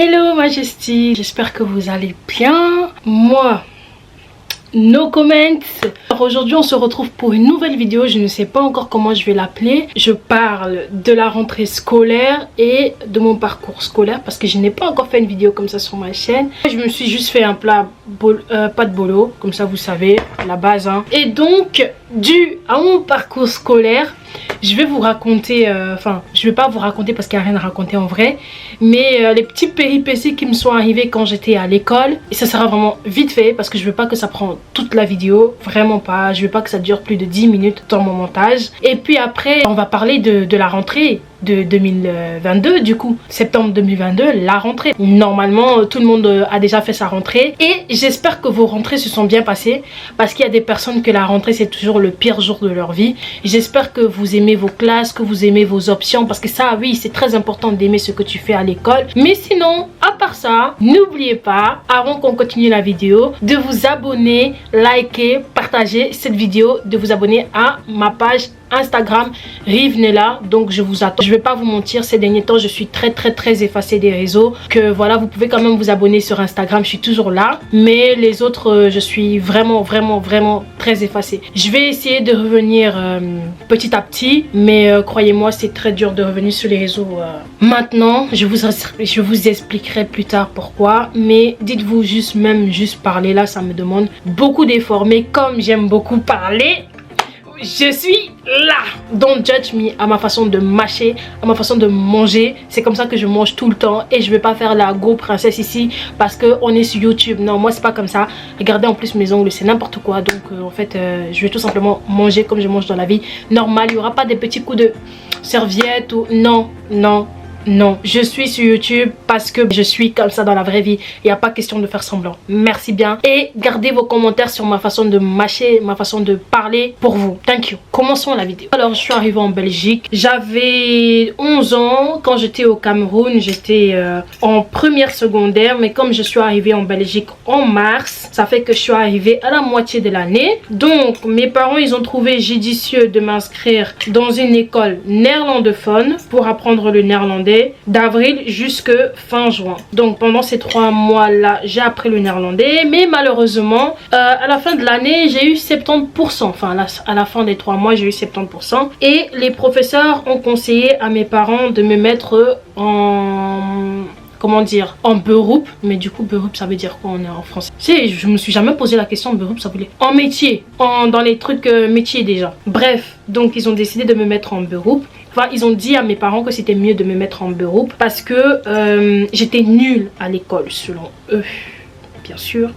Hello Majesty, j'espère que vous allez bien. Moi, no comments. Alors aujourd'hui on se retrouve pour une nouvelle vidéo. Je ne sais pas encore comment je vais l'appeler. Je parle de la rentrée scolaire et de mon parcours scolaire parce que je n'ai pas encore fait une vidéo comme ça sur ma chaîne. Je me suis juste fait un plat pas de bolo, comme ça vous savez, la base hein. Et donc dû à mon parcours scolaire, je vais vous raconter, enfin je vais pas vous raconter parce qu'il n'y a rien à raconter en vrai, mais les petits péripéties qui me sont arrivées quand j'étais à l'école. Et ça sera vraiment vite fait parce que je veux pas que ça prenne toute la vidéo, vraiment pas. Je veux pas que ça dure plus de 10 minutes dans mon montage. Et puis après on va parler de la rentrée de 2022, du coup septembre 2022, la rentrée. Normalement tout le monde a déjà fait sa rentrée et j'espère que vos rentrées se sont bien passées parce qu'il y a des personnes que la rentrée c'est toujours le pire jour de leur vie. J'espère que vous aimez vos classes, que vous aimez vos options, parce que ça oui c'est très important d'aimer ce que tu fais à l'école. Mais sinon à part ça, n'oubliez pas avant qu'on continue la vidéo de vous abonner, liker, partager cette vidéo, de vous abonner à ma page Instagram Rivenella. Donc je vous attends. Je vais pas vous mentir, ces derniers temps je suis très effacée des réseaux, que voilà, vous pouvez quand même vous abonner sur Instagram, je suis toujours là, mais les autres je suis vraiment très effacée. Je vais essayer de revenir petit à petit, mais croyez-moi c'est très dur de revenir sur les réseaux maintenant. Je vous expliquerai plus tard pourquoi, mais dites-vous juste, même juste parler là ça me demande beaucoup d'efforts, mais comme j'aime beaucoup parler, je suis là. Don't judge me à ma façon de mâcher, à ma façon de manger. C'est comme ça que je mange tout le temps et je vais pas faire la go princesse ici parce que on est sur YouTube. Non, moi c'est pas comme ça. Regardez en plus mes ongles, c'est n'importe quoi. Donc en fait je vais tout simplement manger comme je mange dans la vie normale. Il y aura pas des petits coups de serviette ou non, je suis sur YouTube parce que je suis comme ça dans la vraie vie. Il n'y a pas question de faire semblant. Merci bien. Et gardez vos commentaires sur ma façon de mâcher, ma façon de parler pour vous. Thank you. Commençons la vidéo. Alors, je suis arrivée en Belgique. J'avais 11 ans. Quand j'étais au Cameroun, j'étais en première secondaire. Mais comme je suis arrivée en Belgique en mars, ça fait que je suis arrivée à la moitié de l'année. Donc, mes parents, ils ont trouvé judicieux de m'inscrire dans une école néerlandophone pour apprendre le néerlandais d'avril jusque fin juin. Donc pendant ces 3 mois là j'ai appris le néerlandais, mais malheureusement à la fin de l'année j'ai eu 70%, enfin à la fin des 3 mois j'ai eu 70%, et les professeurs ont conseillé à mes parents de me mettre en, comment dire, en beroep. Mais du coup beroep ça veut dire quoi en français? Si, je me suis jamais posé la question. Beroep ça voulait en métier, dans les trucs métiers déjà. Bref, donc ils ont décidé de me mettre en beroep. Enfin, ils ont dit à mes parents que c'était mieux de me mettre en beroep parce que j'étais nulle à l'école selon eux, bien sûr.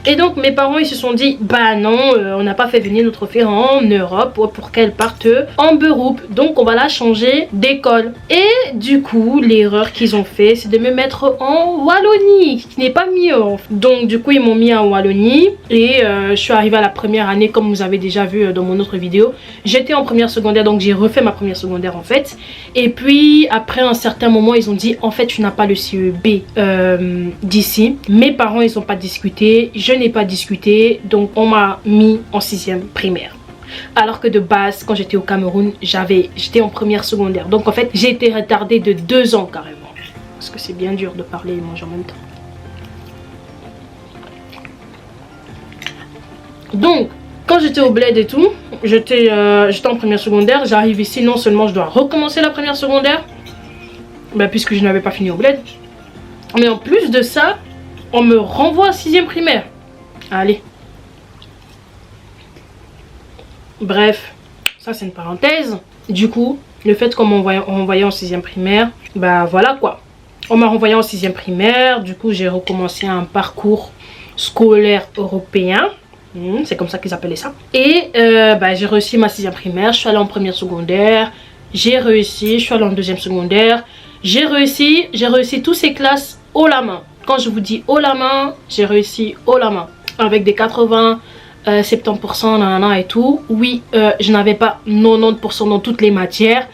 Et donc mes parents ils se sont dit bah non, on n'a pas fait venir notre fille en Europe pour qu'elle parte en beroep, donc on va la changer d'école. Et du coup l'erreur qu'ils ont fait c'est de me mettre en Wallonie, qui n'est pas mieux. Donc du coup ils m'ont mis en Wallonie et je suis arrivée à la première année comme vous avez déjà vu dans mon autre vidéo. J'étais en première secondaire, donc j'ai refait ma première secondaire en fait. Et puis après un certain moment ils ont dit en fait tu n'as pas le CEB d'ici. Mes parents ils n'ont pas discuté, je n'ai pas discuté, donc on m'a mis en 6e primaire. Alors que de base quand j'étais au Cameroun j'étais en première secondaire, donc en fait j'ai été retardée de 2 ans carrément, parce que c'est bien dur de parler et manger en même temps. Donc quand j'étais au bled et tout, j'étais en première secondaire, j'arrive ici, non seulement je dois recommencer la première secondaire, bah, puisque je n'avais pas fini au bled, mais en plus de ça on me renvoie à 6e primaire. Allez. Bref, ça c'est une parenthèse. Du coup, le fait qu'on m'a renvoyé en 6e primaire, bah voilà quoi. On m'a renvoyé en 6e primaire, du coup j'ai recommencé un parcours scolaire européen. C'est comme ça qu'ils appelaient ça. Et bah, j'ai réussi ma 6e primaire, je suis allée en première secondaire, j'ai réussi, je suis allée en 2e secondaire, j'ai réussi toutes ces classes haut la main. Quand je vous dis haut la main, j'ai réussi haut la main. Avec des 80, 70% nanana et tout. Oui, je n'avais pas 90% dans toutes les matières.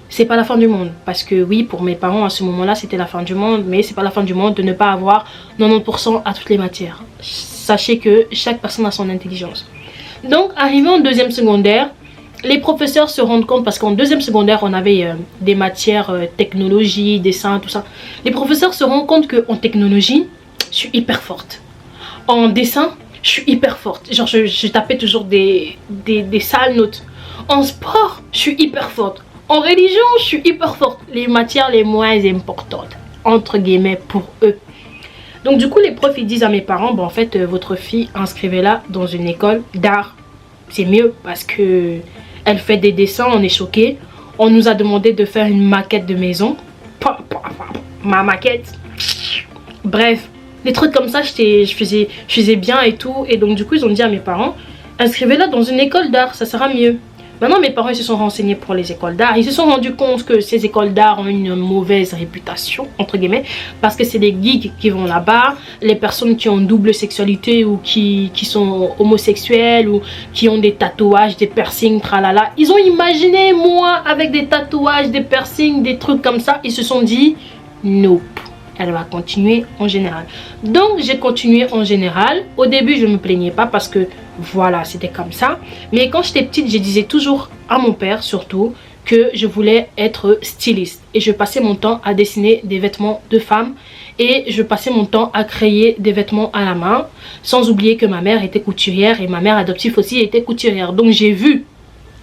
C'est pas la fin du monde. Parce que oui, pour mes parents à ce moment-là, c'était la fin du monde. Mais c'est pas la fin du monde de ne pas avoir 90% à toutes les matières. Sachez que chaque personne a son intelligence. Donc, arrivé en 2e secondaire, les professeurs se rendent compte, parce qu'en deuxième secondaire, on avait des matières technologie, dessin, tout ça. Les professeurs se rendent compte qu'en technologie, je suis hyper forte. En dessin, je suis hyper forte. Genre, je tapais toujours des sales notes. En sport, je suis hyper forte. En religion, je suis hyper forte. Les matières les moins importantes, entre guillemets, pour eux. Donc du coup, les profs, ils disent à mes parents, bon, en fait, votre fille, inscrivez-la dans une école d'art. C'est mieux parce que elle fait des dessins, on est choqués. On nous a demandé de faire une maquette de maison. Ma maquette. Bref, des trucs comme ça, je faisais bien et tout. Et donc du coup, ils ont dit à mes parents, inscrivez-la dans une école d'art, ça sera mieux. Maintenant, mes parents ils se sont renseignés pour les écoles d'art. Ils se sont rendus compte que ces écoles d'art ont une mauvaise réputation, entre guillemets, parce que c'est des geeks qui vont là-bas, les personnes qui ont double sexualité ou qui sont homosexuels ou qui ont des tatouages, des piercings, tralala. Ils ont imaginé moi avec des tatouages, des piercings, des trucs comme ça. Ils se sont dit, nope. Elle va continuer en général. Donc j'ai continué en général. Au début je me plaignais pas parce que voilà, c'était comme ça. Mais quand j'étais petite, je disais toujours à mon père surtout que je voulais être styliste. Et je passais mon temps à dessiner des vêtements de femmes. Et je passais mon temps à créer des vêtements à la main. Sans oublier que ma mère était couturière et ma mère adoptive aussi était couturière. Donc j'ai vu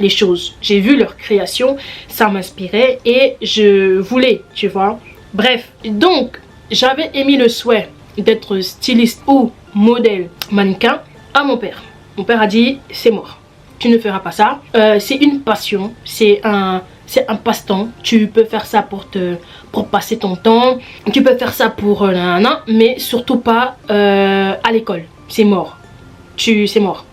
les choses. J'ai vu leur création. Ça m'inspirait et je voulais, tu vois. Bref, donc j'avais émis le souhait d'être styliste ou modèle mannequin à mon père. Mon père a dit, c'est mort, tu ne feras pas ça. C'est une passion, c'est un passe-temps. Tu peux faire ça pour passer ton temps. Tu peux faire ça pour mais surtout pas à l'école. C'est mort. C'est mort.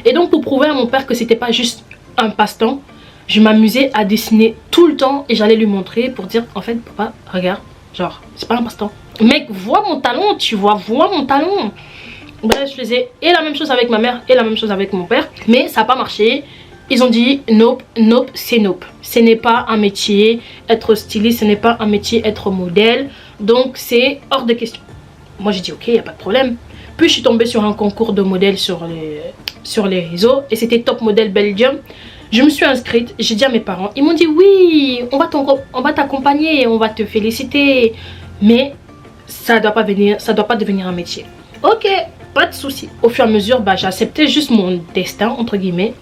Et donc pour prouver à mon père que c'était pas juste un passe-temps, je m'amusais à dessiner tout le temps et j'allais lui montrer pour dire, en fait, papa, regarde, genre, c'est pas un passe-temps. Mec, vois mon talent, tu vois, vois mon talent. Bref, je faisais et la même chose avec ma mère et la même chose avec mon père. Mais ça n'a pas marché. Ils ont dit, nope, nope, c'est nope. Ce n'est pas un métier, être styliste, ce n'est pas un métier, être modèle. Donc, c'est hors de question. Moi, j'ai dit, ok, il n'y a pas de problème. Puis, je suis tombée sur un concours de modèles sur les réseaux. Et c'était Top Model Belgium. Je me suis inscrite, j'ai dit à mes parents, ils m'ont dit oui, on va t'accompagner, on va te féliciter, mais ça doit pas devenir un métier. Ok, pas de souci. Au fur et à mesure, j'ai accepté juste mon destin, entre guillemets,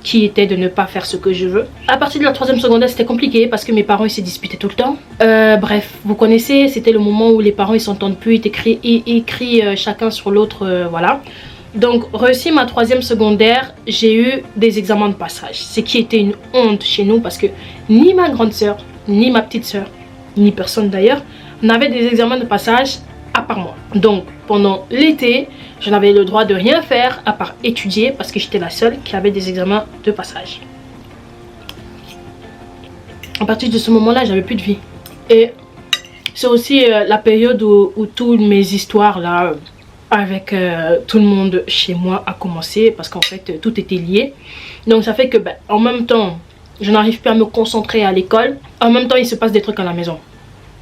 qui était de ne pas faire ce que je veux. À partir de la 3e secondaire, c'était compliqué parce que mes parents ils se disputaient tout le temps. Bref, vous connaissez, c'était le moment où les parents ils s'entendent plus, ils crient chacun sur l'autre, voilà. Donc, réussi ma 3e secondaire, j'ai eu des examens de passage. Ce qui était une honte chez nous parce que ni ma grande soeur, ni ma petite soeur, ni personne d'ailleurs, n'avait des examens de passage à part moi. Donc, pendant l'été, je n'avais le droit de rien faire à part étudier parce que j'étais la seule qui avait des examens de passage. À partir de ce moment-là, j'avais plus de vie. Et c'est aussi la période où toutes mes histoires là... avec tout le monde chez moi a commencé parce qu'en fait tout était lié. Donc ça fait que en même temps je n'arrive plus à me concentrer à l'école, en même temps il se passe des trucs à la maison.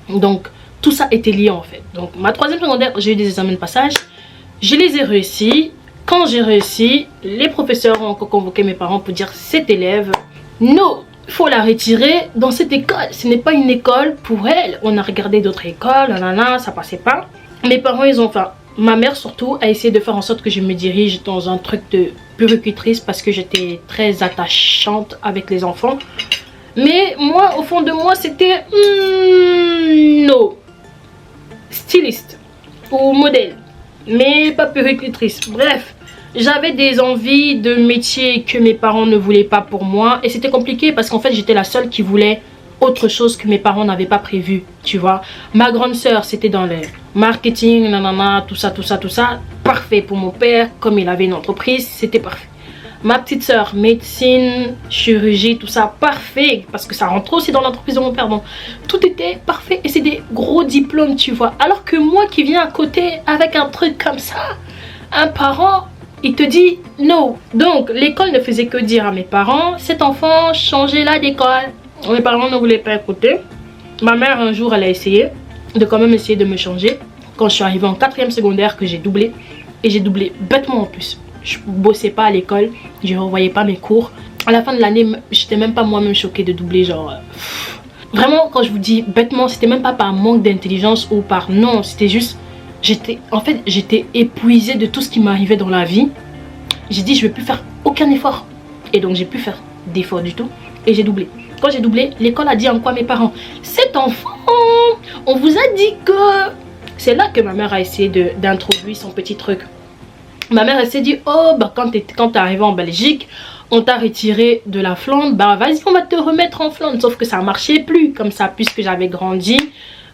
Donc tout ça était lié en fait. Donc ma 3e secondaire, j'ai eu des examens de passage, je les ai réussi. Quand j'ai réussi, les professeurs ont encore convoqué mes parents pour dire cet élève, non, il faut la retirer dans cette école, ce n'est pas une école pour elle. On a regardé d'autres écoles, nanana, ça passait pas. Mes parents ils ont fait, ma mère surtout a essayé de faire en sorte que je me dirige dans un truc de puéricultrice parce que j'étais très attachante avec les enfants. Mais moi, au fond de moi, c'était non, styliste ou modèle, mais pas puéricultrice. Bref, j'avais des envies de métier que mes parents ne voulaient pas pour moi et c'était compliqué parce qu'en fait, j'étais la seule qui voulait autre chose que mes parents n'avaient pas prévu, tu vois. Ma grande soeur, c'était dans le marketing, nanana, tout ça, parfait pour mon père, comme il avait une entreprise, c'était parfait. Ma petite soeur, médecine, chirurgie, tout ça, parfait, parce que ça rentre aussi dans l'entreprise de mon père, donc tout était parfait et c'est des gros diplômes, tu vois. Alors que moi qui viens à côté avec un truc comme ça, un parent, il te dit non. Donc l'école ne faisait que dire à mes parents, cet enfant, changez-la d'école. Mes parents ne voulaient pas écouter. Ma mère un jour elle a essayé de quand même essayer de me changer. Quand je suis arrivée en 4e secondaire que j'ai doublé. Et j'ai doublé bêtement en plus. Je bossais pas à l'école, je ne revoyais pas mes cours. À la fin de l'année, j'étais même pas moi-même choquée de doubler, genre... Vraiment, quand je vous dis bêtement, c'était même pas par manque d'intelligence ou par... Non, c'était juste... j'étais épuisée de tout ce qui m'arrivait dans la vie. J'ai dit, je vais plus faire aucun effort. Et donc, j'ai pu faire d'effort du tout. Et j'ai doublé. Quand j'ai doublé, l'école a dit en quoi mes parents? Cet enfant, on vous a dit que... C'est là que ma mère a essayé d'introduire son petit truc. Ma mère, elle s'est dit, oh, bah quand t'es arrivé en Belgique, on t'a retiré de la Flandre, bah vas-y, on va te remettre en Flandre. Sauf que ça marchait plus comme ça, puisque j'avais grandi.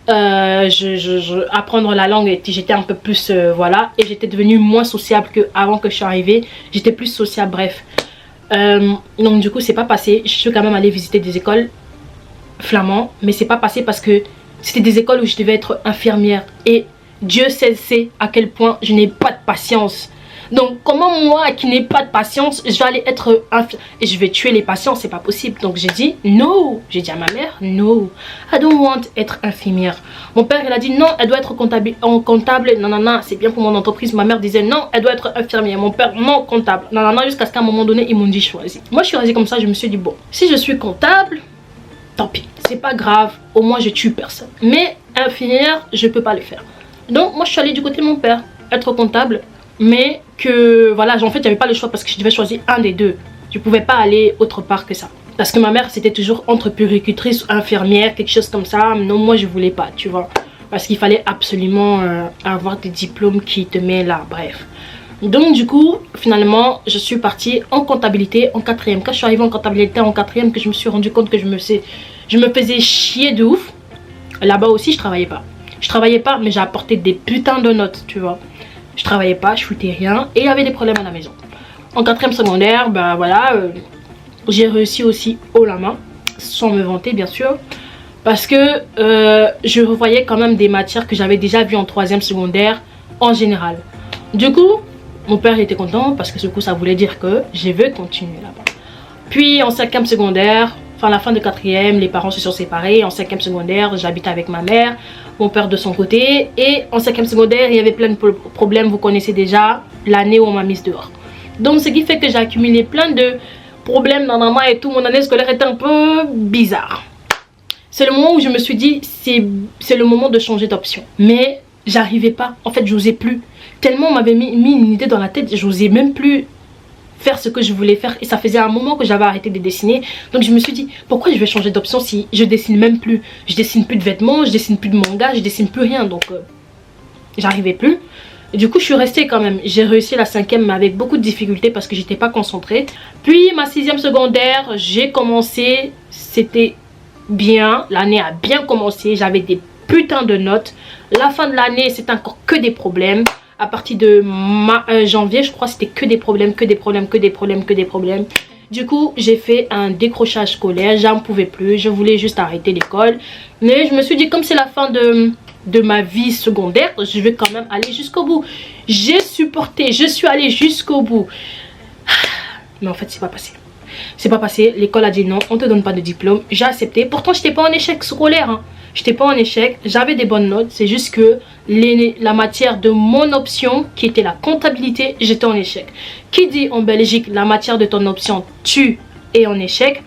Apprendre la langue, j'étais un peu plus, voilà. Et j'étais devenue moins sociable qu'avant que je suis arrivée. J'étais plus sociable, bref. Donc du coup, c'est pas passé. Je suis quand même allée visiter des écoles flamands. Mais c'est pas passé parce que c'était des écoles où je devais être infirmière. Et Dieu sait à quel point je n'ai pas de patience. Donc comment moi qui n'ai pas de patience, je vais aller être et je vais tuer les patients, c'est pas possible. Donc j'ai dit no, j'ai dit à ma mère no, I don't want être infirmière. Mon père il a dit non, elle doit être comptable, non non non, c'est bien pour mon entreprise. Ma mère disait non, elle doit être infirmière. Mon père non, comptable, non non non, jusqu'à ce qu'à un moment donné ils m'ont dit choisis. Moi je suis restée comme ça, je me suis dit bon, si je suis comptable, tant pis, c'est pas grave, au moins je tue personne. Mais infirmière, je peux pas le faire. Donc moi je suis allée du côté de mon père, être comptable. Mais que voilà, en fait j'avais pas le choix parce que je devais choisir un des deux. Je pouvais pas aller autre part que ça. Parce que ma mère c'était toujours entre puéricultrice ou infirmière, quelque chose comme ça. Non, moi je voulais pas, tu vois. Parce qu'il fallait absolument avoir des diplômes qui te mettent là, bref. Donc du coup, finalement, je suis partie en comptabilité en 4e. Quand je suis arrivée en comptabilité en 4e, que je me suis rendu compte que je me faisais chier de ouf. Là-bas aussi je travaillais pas. Je travaillais pas, mais j'ai apporté des putains de notes, tu vois. Je travaillais pas, je foutais rien et il y avait des problèmes à la maison. En 4e secondaire, ben voilà, j'ai réussi aussi haut la main, sans me vanter bien sûr. Parce que je revoyais quand même des matières que j'avais déjà vues en 3e secondaire en général. Du coup, mon père était content parce que ce coup ça voulait dire que je veux continuer là-bas. Puis en 5e secondaire, enfin la fin de 4e, les parents se sont séparés. En 5e secondaire, j'habitais avec ma mère, mon père de son côté. Et en 5e secondaire, il y avait plein de problèmes, vous connaissez déjà, l'année où on m'a mise dehors. Donc ce qui fait que j'ai accumulé plein de problèmes dans ma main et tout. Mon année scolaire était un peu bizarre. C'est le moment où je me suis dit, c'est le moment de changer d'option. Mais j'arrivais pas, en fait j'osais plus. Tellement on m'avait mis une idée dans la tête, j'osais même plus faire ce que je voulais faire. Et ça faisait un moment que j'avais arrêté de dessiner. Donc je me suis dit, pourquoi je vais changer d'option si je dessine même plus? Je dessine plus de vêtements, je dessine plus de manga, je dessine plus rien. Donc j'arrivais plus. Et du coup je suis restée quand même. J'ai réussi la 5e mais avec beaucoup de difficultés parce que j'étais pas concentrée. Puis ma 6e secondaire, j'ai commencé, c'était bien. L'année a bien commencé, j'avais des putains de notes. La fin de l'année c'était encore que des problèmes. À partir de janvier, je crois, c'était que des problèmes, que des problèmes, que des problèmes, que des problèmes. Du coup, j'ai fait un décrochage scolaire. J'en pouvais plus. Je voulais juste arrêter l'école. Mais je me suis dit, comme c'est la fin de ma vie secondaire, je vais quand même aller jusqu'au bout. J'ai supporté. Je suis allée jusqu'au bout. Mais en fait, c'est pas passé. C'est pas passé. L'école a dit non, on te donne pas de diplôme. J'ai accepté. Pourtant, j'étais pas en échec scolaire. Hein. J'étais pas en échec. J'avais des bonnes notes. C'est juste que la matière de mon option, qui était la comptabilité, j'étais en échec. Qui dit en Belgique, la matière de ton option, tu es en échec.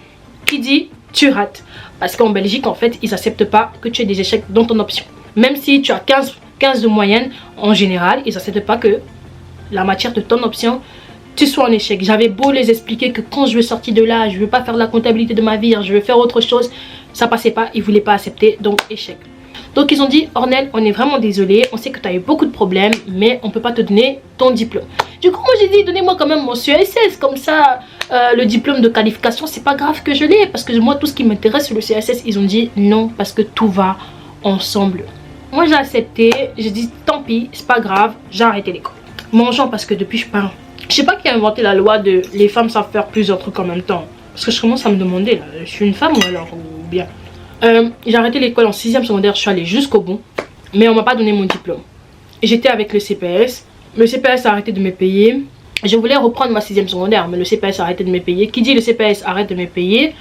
Qui dit, tu rates. Parce qu'en Belgique, en fait, ils acceptent pas que tu aies des échecs dans ton option. Même si tu as 15 de moyenne, en général, ils acceptent pas que la matière de ton option, tu sois en échec. J'avais beau les expliquer que quand je vais sortir de là, je ne veux pas faire de la comptabilité de ma vie, je veux faire autre chose, ça passait pas, ils voulaient pas accepter, donc échec. Donc ils ont dit, Ornel, on est vraiment désolé, on sait que tu as eu beaucoup de problèmes, mais on peut pas te donner ton diplôme. Du coup moi j'ai dit, donnez-moi quand même mon CSS, comme ça le diplôme de qualification, c'est pas grave que je l'ai, parce que moi tout ce qui m'intéresse c'est le CSS. Ils ont dit non, parce que tout va ensemble. Moi j'ai accepté, j'ai dit tant pis, c'est pas grave, j'ai arrêté l'école. Mangeant parce que depuis je pars. Je sais pas qui a inventé la loi de les femmes savent faire plusieurs trucs en même temps. Parce que je commence à me demander, là, je suis une femme ou alors, ou bien. J'ai arrêté l'école en 6e secondaire, je suis allée jusqu'au bout. Mais on m'a pas donné mon diplôme. J'étais avec le CPS. Le CPS a arrêté de me payer. Je voulais reprendre ma 6e secondaire, mais le CPS a arrêté de me payer. Qui dit le CPS arrête de me payer,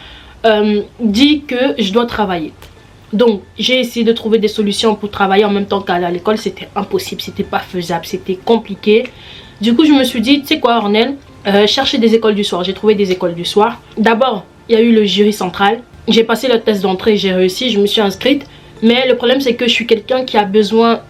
dit que je dois travailler. Donc j'ai essayé de trouver des solutions pour travailler en même temps qu'aller à l'école. C'était impossible, c'était pas faisable, c'était compliqué. Du coup je me suis dit, tu sais quoi Ornel, chercher des écoles du soir. J'ai trouvé des écoles du soir. D'abord, il y a eu le jury central. J'ai passé le test d'entrée, j'ai réussi, je me suis inscrite. Mais le problème, c'est que je suis quelqu'un qui a besoin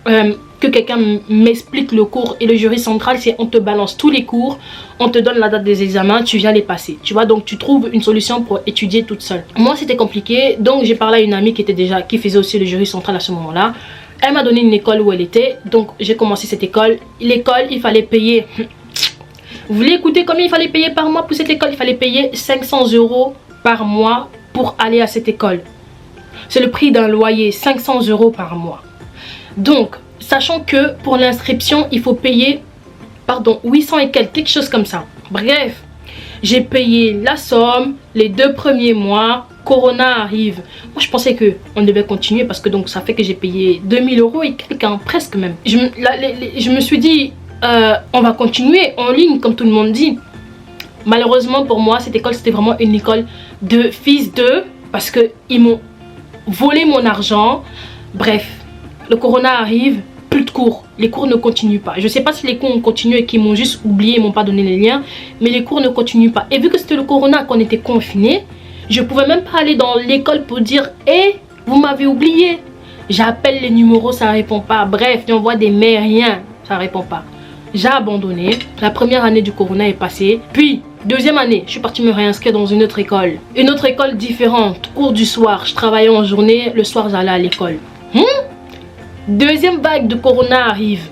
que quelqu'un m'explique le cours. Et le jury central, c'est on te balance tous les cours, on te donne la date des examens, tu viens les passer. Tu vois, donc tu trouves une solution pour étudier toute seule. Moi, c'était compliqué, donc j'ai parlé à une amie qui faisait aussi le jury central à ce moment-là. Elle m'a donné une école où elle était, donc j'ai commencé cette école. L'école, il fallait payer... Vous voulez écouter combien il fallait payer par mois pour cette école? Il fallait payer 500 € par mois pour aller à cette école. C'est le prix d'un loyer, 500 € par mois. Donc, sachant que pour l'inscription, il faut payer, 800 et quelque chose comme ça. Bref, j'ai payé la somme, les 2 premiers mois, Corona arrive. Moi, je pensais qu'on devait continuer parce que donc ça fait que j'ai payé 2000 € et quelques, presque même. Je me suis dit, on va continuer en ligne comme tout le monde dit. Malheureusement pour moi, cette école, c'était vraiment une école de fils d'eux parce qu'ils m'ont volé mon argent. Bref, le Corona arrive, plus de cours, les cours ne continuent pas. Je sais pas si les cours ont continué et qu'ils m'ont juste oublié, ils m'ont pas donné les liens, mais les cours ne continuent pas. Et vu que c'était le Corona, qu'on était confinés, je pouvais même pas aller dans l'école pour dire hey, vous m'avez oublié. J'appelle les numéros, ça répond pas. Bref, j'envoie des mails, rien, ça répond pas. J'ai abandonné. La première année du Corona est passée. Puis, deuxième année, je suis partie me réinscrire dans une autre école. Une autre école différente. Cours du soir. Je travaillais en journée. Le soir, j'allais à l'école. Deuxième vague de Corona arrive.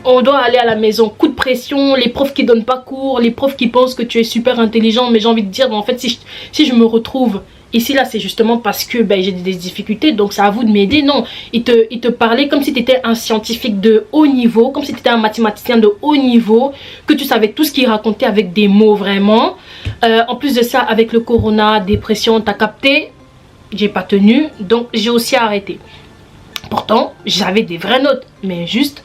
On doit aller à la maison. Coup de pression. Les profs qui donnent pas cours. Les profs qui pensent que tu es super intelligent. Mais j'ai envie de dire, en fait, si je me retrouve... Ici là c'est justement parce que j'ai des difficultés, donc c'est à vous de m'aider. Non, il te parlait comme si tu étais un scientifique de haut niveau, comme si tu étais un mathématicien de haut niveau, que tu savais tout ce qu'il racontait avec des mots vraiment. En plus de ça, avec le Corona, dépression, t'as capté, j'ai pas tenu, donc j'ai aussi arrêté. Pourtant j'avais des vraies notes, mais juste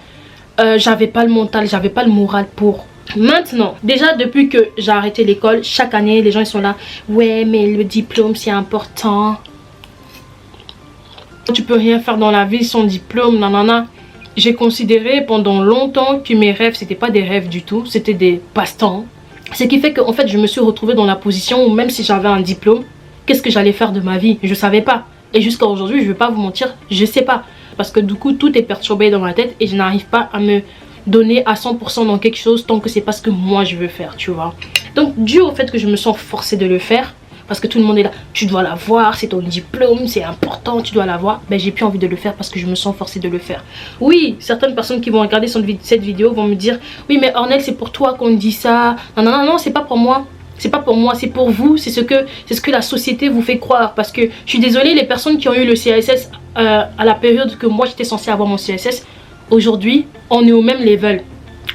j'avais pas le mental, j'avais pas le moral pour... Maintenant, déjà depuis que j'ai arrêté l'école, chaque année les gens ils sont là, ouais mais le diplôme c'est important, tu peux rien faire dans la vie sans diplôme, nanana. J'ai considéré pendant longtemps que mes rêves c'était pas des rêves du tout, c'était des passe-temps. Ce qui fait que en fait je me suis retrouvée dans la position où même si j'avais un diplôme, qu'est-ce que j'allais faire de ma vie, je savais pas. Et jusqu'à aujourd'hui, je vais pas vous mentir, je sais pas, parce que du coup tout est perturbé dans ma tête et je n'arrive pas à me donner à 100% dans quelque chose tant que c'est pas ce que moi je veux faire, tu vois. Donc dû au fait que je me sens forcée de le faire, parce que tout le monde est là, tu dois l'avoir, c'est ton diplôme, c'est important, tu dois l'avoir, j'ai plus envie de le faire parce que je me sens forcée de le faire. Oui, certaines personnes qui vont regarder cette vidéo vont me dire, oui mais Ornel c'est pour toi qu'on dit ça. Non, c'est pas pour moi. C'est pas pour moi, c'est pour vous, c'est ce que la société vous fait croire. Parce que je suis désolée, les personnes qui ont eu le CSS à la période que moi j'étais censée avoir mon CSS, aujourd'hui, on est au même level.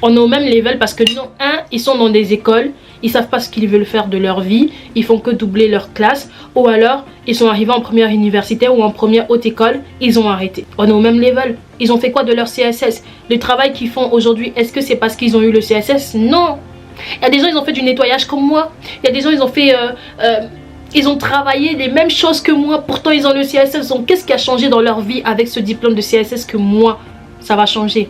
On est au même level parce que, disons, ils sont dans des écoles, ils savent pas ce qu'ils veulent faire de leur vie, ils font que doubler leur classe, ou alors, ils sont arrivés en première université ou en première haute école, ils ont arrêté. On est au même level. Ils ont fait quoi de leur CSS? Le travail qu'ils font aujourd'hui, est-ce que c'est parce qu'ils ont eu le CSS? Non. Il y a des gens, ils ont fait du nettoyage comme moi. Il y a des gens, ils ont fait... ils ont travaillé les mêmes choses que moi, pourtant ils ont le CSS. Donc, qu'est-ce qui a changé dans leur vie avec ce diplôme de CSS que moi ça va changer?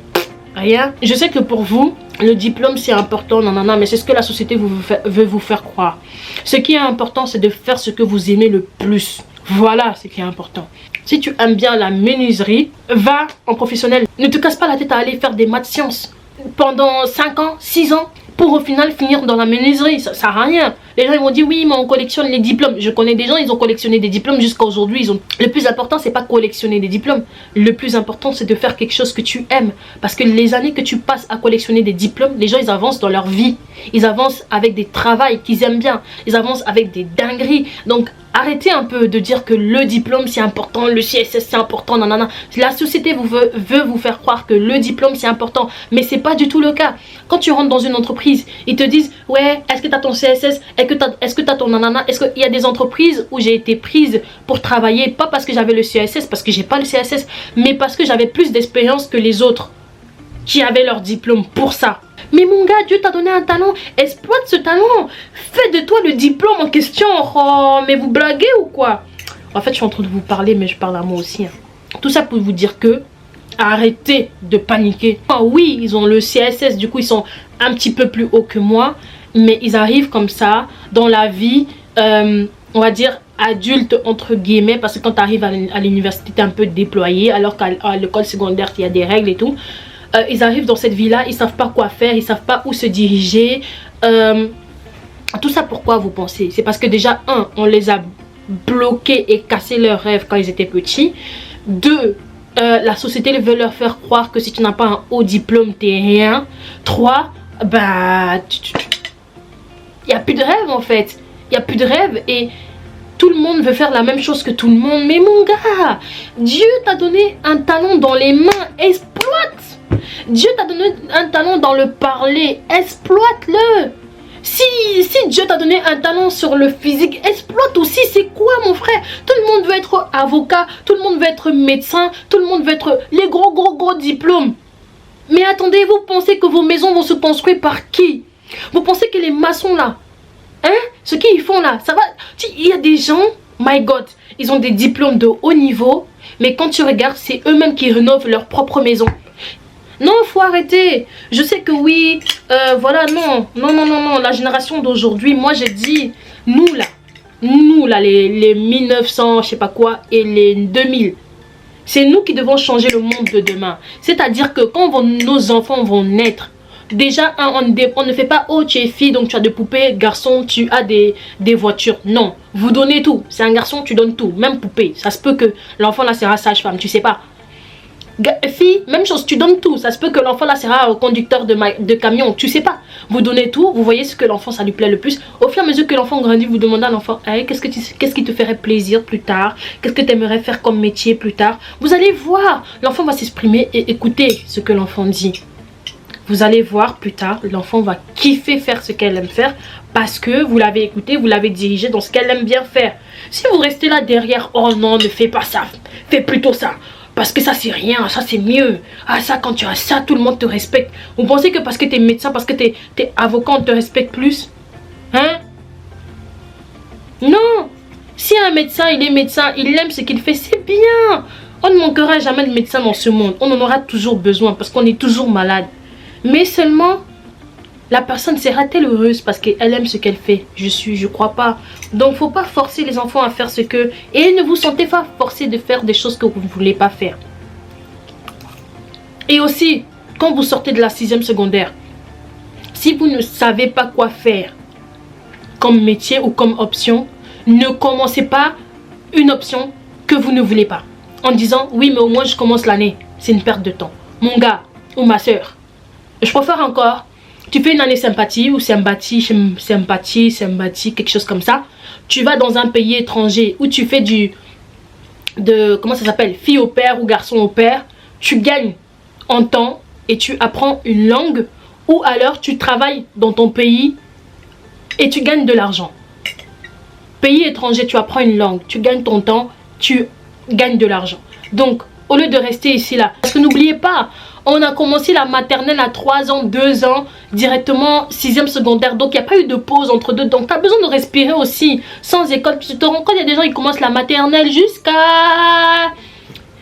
Rien. Je sais que pour vous le diplôme c'est important, non, mais c'est ce que la société veut vous faire croire. Ce qui est important, c'est de faire ce que vous aimez le plus. Voilà ce qui est important. Si tu aimes bien la menuiserie, va en professionnel. Ne te casse pas la tête à aller faire des maths sciences pendant 5 ans, 6 ans pour au final finir dans la menuiserie. Ça sert à rien. Les gens ils vont dire oui mais on collectionne les diplômes. Je connais des gens, ils ont collectionné des diplômes jusqu'à aujourd'hui. Le plus important c'est pas collectionner des diplômes. Le plus important c'est de faire quelque chose que tu aimes. Parce que les années que tu passes à collectionner des diplômes, les gens ils avancent dans leur vie. Ils avancent avec des travails qu'ils aiment bien. Ils avancent avec des dingueries. Donc arrêtez un peu de dire que le diplôme c'est important, le CSS c'est important, nanana. La société veut vous faire croire que le diplôme c'est important, mais c'est pas du tout le cas. Quand tu rentres dans une entreprise, ils te disent ouais, est-ce que tu as ton CSS, est-ce que tu as ton nanana. Est-ce qu'il y a des entreprises où j'ai été prise pour travailler, pas parce que j'avais le CSS, parce que j'ai pas le CSS, mais parce que j'avais plus d'expérience que les autres qui avaient leur diplôme pour ça. Mais mon gars, Dieu t'a donné un talent, exploite ce talent. Fais de toi le diplôme en question. Oh, mais vous blaguez ou quoi? En fait, je suis en train de vous parler, mais je parle à moi aussi. Tout ça pour vous dire que arrêtez de paniquer. Oh oui, ils ont le CSS, du coup ils sont un petit peu plus haut que moi. mais ils arrivent comme ça dans la vie, on va dire adulte entre guillemets, parce que quand tu arrives à l'université tu es un peu déployé, alors qu'à l'école secondaire il y a des règles et tout. Ils arrivent dans cette vie là, ils savent pas quoi faire, ils savent pas où se diriger. Tout ça pourquoi vous pensez? C'est parce que déjà on les a bloqués et cassé leurs rêves quand ils étaient petits. 2, la société veut leur faire croire que si tu n'as pas un haut diplôme t'es rien. 3, bah il n'y a plus de rêve en fait, il n'y a plus de rêve et tout le monde veut faire la même chose que tout le monde. Mais mon gars, Dieu t'a donné un talent dans les mains, exploite. Dieu t'a donné un talent dans le parler, exploite-le. Si Dieu t'a donné un talent sur le physique, exploite aussi. C'est quoi mon frère? Tout le monde veut être avocat, tout le monde veut être médecin, tout le monde veut être les gros diplômes. Mais attendez, vous pensez que vos maisons vont se construire par qui? Vous pensez que les maçons là, hein, ce qu'ils font là, ça va? Il y a des gens, my God, ils ont des diplômes de haut niveau, mais quand tu regardes, c'est eux-mêmes qui rénovent leur propre maison. Non, faut arrêter. Je sais que oui, voilà, non, la génération d'aujourd'hui, moi j'ai dit, nous là, les 1900, je sais pas quoi, et les 2000, c'est nous qui devons changer le monde de demain. C'est-à-dire que quand nos enfants vont naître, déjà, on ne fait pas, oh tu es fille donc tu as des poupées, garçon tu as des voitures. Non, vous donnez tout. C'est un garçon, tu donnes tout, même poupée. Ça se peut que l'enfant là sera sage-femme, tu sais pas. Fille, même chose, tu donnes tout. Ça se peut que l'enfant là sera conducteur de camion, tu sais pas. Vous donnez tout, vous voyez ce que l'enfant ça lui plaît le plus. Au fur et à mesure que l'enfant grandit, vous demandez à l'enfant, hey, qu'est-ce qui te ferait plaisir plus tard? Qu'est-ce que tu aimerais faire comme métier plus tard? Vous allez voir, l'enfant va s'exprimer et écouter ce que l'enfant dit. Vous allez voir plus tard, l'enfant va kiffer faire ce qu'elle aime faire parce que vous l'avez écouté, vous l'avez dirigé dans ce qu'elle aime bien faire. Si vous restez là derrière, oh non, ne fais pas ça, fais plutôt ça. Parce que ça c'est rien, ça c'est mieux. Ah ça, quand tu as ça, tout le monde te respecte. Vous pensez que parce que tu es médecin, parce que tu es avocat, on te respecte plus? Hein? Non. Si un médecin, il est médecin, il aime ce qu'il fait, c'est bien. On ne manquera jamais de médecins dans ce monde. On en aura toujours besoin parce qu'on est toujours malade. Mais seulement, la personne sera-t-elle heureuse parce qu'elle aime ce qu'elle fait? Je crois pas. Donc, faut pas forcer les enfants à faire ce que... Et ne vous sentez pas forcé de faire des choses que vous ne voulez pas faire. Et aussi, quand vous sortez de la 6e secondaire, si vous ne savez pas quoi faire comme métier ou comme option, ne commencez pas une option que vous ne voulez pas. En disant, oui, mais au moins je commence l'année. C'est une perte de temps. Mon gars ou ma soeur, je préfère encore, tu fais une année sympathie ou sympathie, quelque chose comme ça. Tu vas dans un pays étranger où tu fais comment ça s'appelle, fille au père ou garçon au père. Tu gagnes en temps et tu apprends une langue, ou alors tu travailles dans ton pays et tu gagnes de l'argent. Pays étranger, tu apprends une langue, tu gagnes ton temps, tu gagnes de l'argent. Donc, au lieu de rester ici là, parce que n'oubliez pas, on a commencé la maternelle à 3 ans, 2 ans, directement 6e secondaire. Donc, il n'y a pas eu de pause entre deux. Donc, tu as besoin de respirer aussi. Sans école, tu te rends compte, il y a des gens qui commencent la maternelle jusqu'à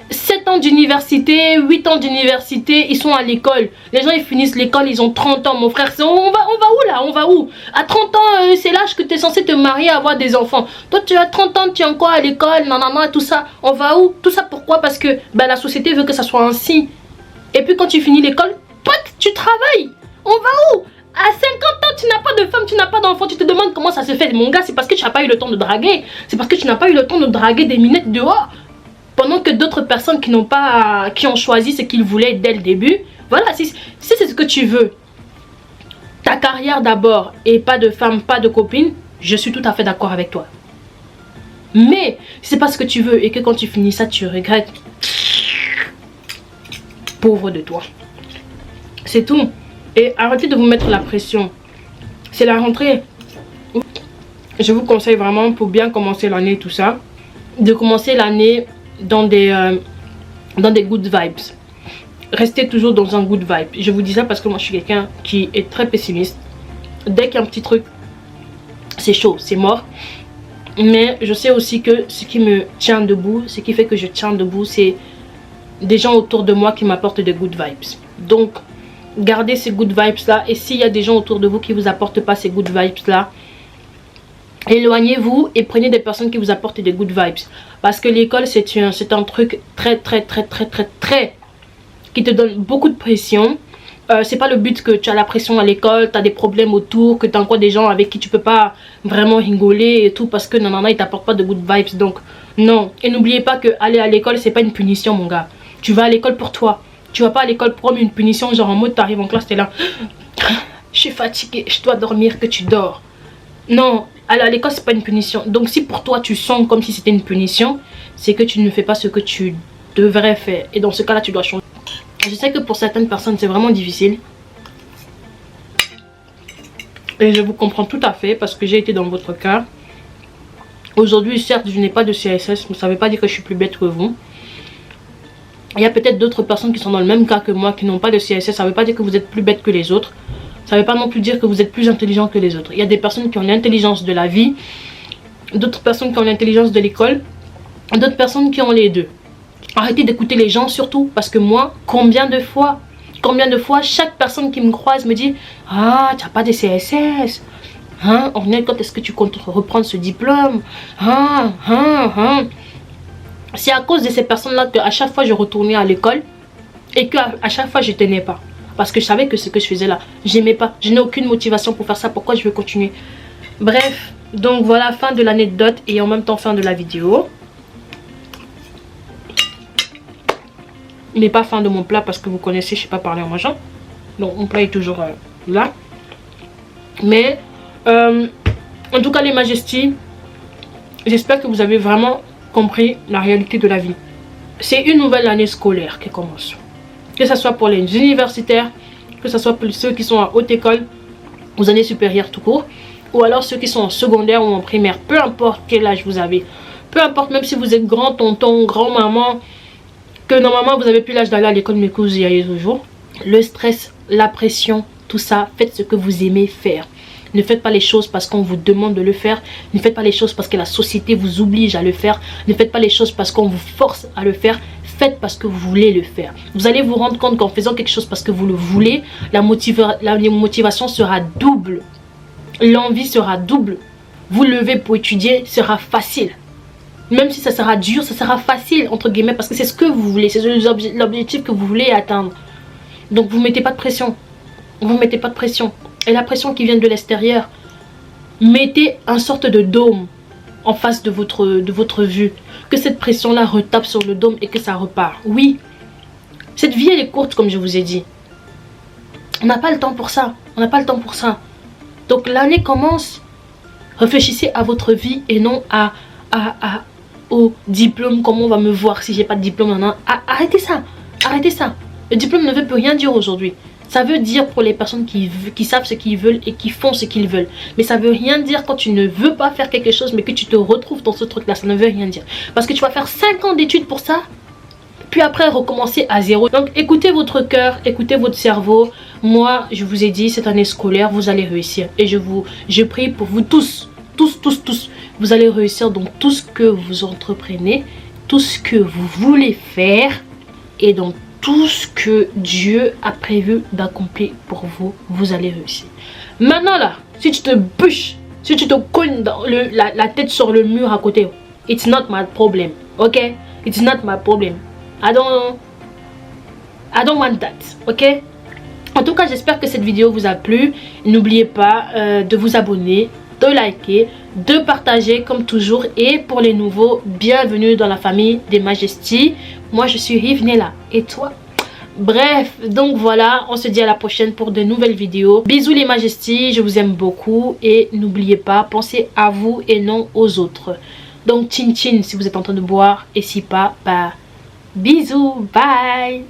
7 ans d'université, 8 ans d'université, ils sont à l'école. Les gens, ils finissent l'école, ils ont 30 ans, mon frère. On va où là? On va où? À 30 ans, c'est l'âge que tu es censé te marier, avoir des enfants. Toi, tu as 30 ans, tu es encore à l'école, nanana, tout ça. On va où? Tout ça pourquoi? Parce que la société veut que ça soit ainsi. Et puis quand tu finis l'école, tu travailles. On va où? À 50 ans, tu n'as pas de femme, tu n'as pas d'enfant. Tu te demandes comment ça se fait. Mon gars, c'est parce que tu n'as pas eu le temps de draguer. C'est parce que tu n'as pas eu le temps de draguer des minettes dehors. Pendant que d'autres personnes qui ont choisi ce qu'ils voulaient dès le début. Voilà, si c'est ce que tu veux, ta carrière d'abord et pas de femme, pas de copine, je suis tout à fait d'accord avec toi. Mais si c'est pas ce que tu veux et que quand tu finis ça, tu regrettes, pauvre de toi. C'est tout. Et arrêtez de vous mettre la pression. C'est la rentrée. Je vous conseille vraiment, pour bien commencer l'année, tout ça, de commencer l'année dans des good vibes. Restez toujours dans un good vibe. Je vous dis ça parce que moi je suis quelqu'un qui est très pessimiste. Dès qu'il y a un petit truc, c'est chaud, c'est mort. Mais je sais aussi que ce qui me tient debout, ce qui fait que je tiens debout, c'est des gens autour de moi qui m'apportent des good vibes. Donc gardez ces good vibes là. Et s'il y a des gens autour de vous qui vous apportent pas ces good vibes là, éloignez-vous et prenez des personnes qui vous apportent des good vibes. Parce que l'école c'est un truc très qui te donne beaucoup de pression. C'est pas le but que tu as la pression à l'école, tu as des problèmes autour, que tu as des gens avec qui tu peux pas vraiment rigoler et tout parce que non, ils t'apportent pas de good vibes. Donc non, et n'oubliez pas que aller à l'école c'est pas une punition mon gars. Tu vas à l'école pour toi. Tu vas pas à l'école pour une punition, genre en mode tu arrives en classe, tu es là, je suis fatiguée, je dois dormir, que tu dors. Non, aller à l'école c'est pas une punition. Donc si pour toi tu sens comme si c'était une punition, c'est que tu ne fais pas ce que tu devrais faire. Et dans ce cas là tu dois changer. Je sais que pour certaines personnes c'est vraiment difficile. Et je vous comprends tout à fait parce que j'ai été dans votre cas. Aujourd'hui certes je n'ai pas de CSS, mais ça ne veut pas dire que je suis plus bête que vous. Il y a peut-être d'autres personnes qui sont dans le même cas que moi qui n'ont pas de CSS. Ça ne veut pas dire que vous êtes plus bête que les autres. Ça ne veut pas non plus dire que vous êtes plus intelligent que les autres. Il y a des personnes qui ont l'intelligence de la vie, d'autres personnes qui ont l'intelligence de l'école, d'autres personnes qui ont les deux. Arrêtez d'écouter les gens surtout parce que moi, combien de fois, chaque personne qui me croise me dit « Ah, tu n'as pas de CSS. Hein, Ornelle, quand est-ce que tu comptes reprendre ce diplôme? C'est à cause de ces personnes-là qu'à chaque fois je retournais à l'école et qu'à chaque fois je tenais pas. Parce que je savais que ce que je faisais là, j'aimais pas. Je n'ai aucune motivation pour faire ça. Pourquoi je vais continuer? Bref, donc voilà, fin de l'anecdote et en même temps fin de la vidéo. Il n'est pas fin de mon plat parce que vous connaissez, je ne sais pas parler en mangeant. Donc mon plat est toujours là. Mais en tout cas les majesties, j'espère que vous avez vraiment compris la réalité de la vie. C'est une nouvelle année scolaire qui commence. Que ce soit pour les universitaires, que ce soit pour ceux qui sont en haute école, aux années supérieures tout court, ou alors ceux qui sont en secondaire ou en primaire, peu importe quel âge vous avez. Peu importe, même si vous êtes grand tonton, grand maman, que normalement vous n'avez plus l'âge d'aller à l'école mais que vous y allez toujours. Le stress, la pression, tout ça, faites ce que vous aimez faire. Ne faites pas les choses parce qu'on vous demande de le faire. Ne faites pas les choses parce que la société vous oblige à le faire. Ne faites pas les choses parce qu'on vous force à le faire. Faites parce que vous voulez le faire. Vous allez vous rendre compte qu'en faisant quelque chose parce que vous le voulez, la motivation sera double. L'envie sera double. Vous lever pour étudier sera facile. Même si ça sera dur, ça sera facile entre guillemets parce que c'est ce que vous voulez. C'est l'objectif que vous voulez atteindre. Donc vous ne mettez pas de pression. Vous ne mettez pas de pression. Et la pression qui vient de l'extérieur, mettez une sorte de dôme en face de votre vue. Que cette pression-là retape sur le dôme et que ça repart. Oui, cette vie elle est courte comme je vous ai dit. On n'a pas le temps pour ça. On n'a pas le temps pour ça. Donc l'année commence. Réfléchissez à votre vie et non au diplôme. Comment on va me voir si j'ai pas de diplôme? Arrêtez ça. Arrêtez ça. Le diplôme ne veut plus rien dire aujourd'hui. Ça veut dire pour les personnes qui savent ce qu'ils veulent et qui font ce qu'ils veulent. Mais ça veut rien dire quand tu ne veux pas faire quelque chose mais que tu te retrouves dans ce truc-là. Ça ne veut rien dire. Parce que tu vas faire 5 ans d'études pour ça. Puis après recommencer à zéro. Donc écoutez votre cœur, écoutez votre cerveau. Moi, je vous ai dit, cette année scolaire, vous allez réussir. Et je prie pour vous tous. Tous. Vous allez réussir dans tout ce que vous entreprenez. Tout ce que vous voulez faire. Et dans tout ce que Dieu a prévu d'accomplir pour vous, vous allez réussir. Maintenant là, si tu te bûches, si tu te cognes dans la tête sur le mur à côté, it's not my problem, ok? It's not my problem. I don't want that, ok? En tout cas, j'espère que cette vidéo vous a plu. N'oubliez pas de vous abonner, de liker, de partager comme toujours. Et pour les nouveaux, bienvenue dans la famille des Majesties. Moi je suis Rivenella et toi? Bref, donc voilà, on se dit à la prochaine pour de nouvelles vidéos. Bisous les Majesties, je vous aime beaucoup. Et n'oubliez pas, pensez à vous et non aux autres. Donc chin chin si vous êtes en train de boire. Et si pas, bah bisous, bye.